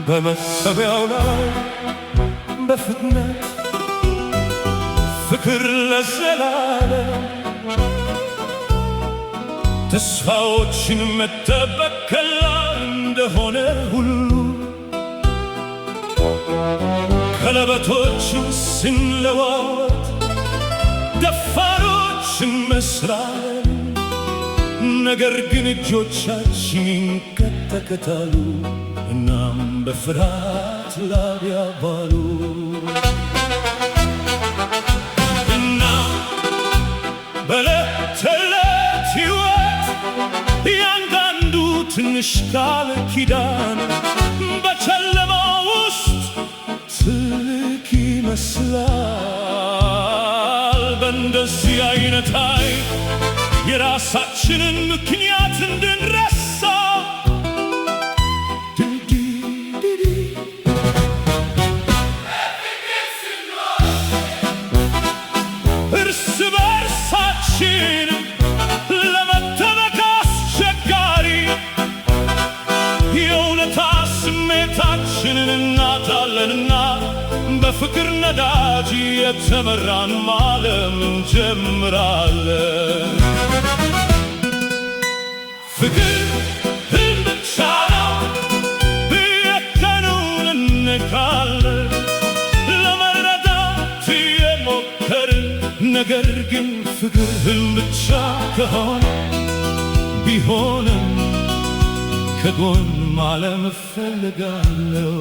በመሰቢያው ላይ በፍጥነት ፍቅር ለዘላለም ተስፋዎችን መጠበቅ ቀላል እንደሆነ ሁሉ ቀለበቶችን ስንለዋወጥ ደፋሮች እንመስላለን። ነገር ግን እጆቻችን ይንቀጠቀጣሉ፣ እናም በፍርሃት ላብ ያባሉ። እናም በዕለት ተዕለት ሕይወት ያንዳንዱ ትንሽ ቃል ኪዳን በጨለማ ውስጥ ትልቅ ይመስላል። በእንደዚህ አይነት ኃይል የራሳችንን ምክንያት እንድንረሳ እርስ በርሳችን ለመተበቅ አስቸጋሪ የእውነታ ስሜታችንን እናጣለንና በፍቅር ነዳጅ የተመራን ማለም እንጀምራለን። ፍቅር ብቻ ነው የቀኑን እንቃለን ለመረዳት የሞከርን። ነገር ግን ፍቅር ብቻ ከሆነ ቢሆንም ከጎን ማለም እፈልጋለሁ።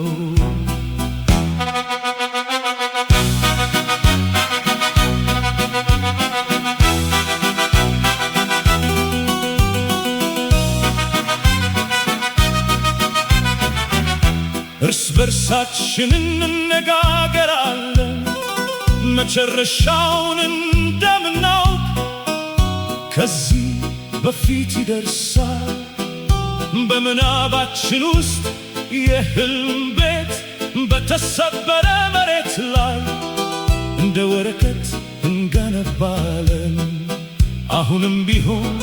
እርስ በርሳችን እንነጋገራለን መጨረሻውን እንደምናውቅ። ከዚህ በፊት ይደርሳል በምናባችን ውስጥ የሕልም ቤት በተሰበረ መሬት ላይ እንደ ወረቀት እንገነባለን። አሁንም ቢሆን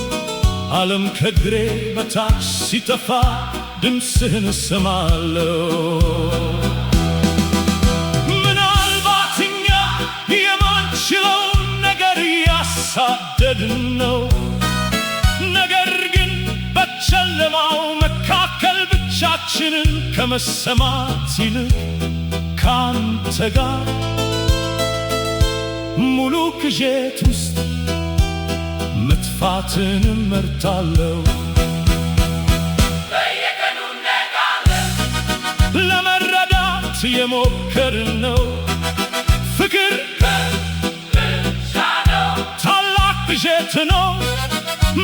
ዓለም ከእግሬ በታች ሲጠፋ ድምፅህን እሰማለሁ። ምናልባት እኛ የማንችለውን ነገር ያሳደድን ነው። ነገር ግን በጨለማው መካከል ብቻችንን ከመሰማት ይልቅ ካንተ ጋር ሙሉ ቅዠት ውስጥ መጥፋትን እመርጣለሁ። ለመረዳት የሞከርን ነው ፍቅር ብቻ ነው። ታላቅ ቅዠት ነው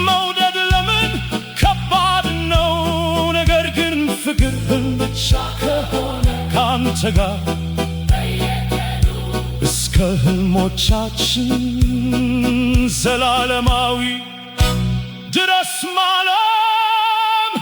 መውደድ ለምን ከባድ ነው። ነገር ግን ፍቅር ብቻ ከሆነ ካንተ ጋር እስከ ሕልሞቻችን ዘላለማዊ ድረስ ማለም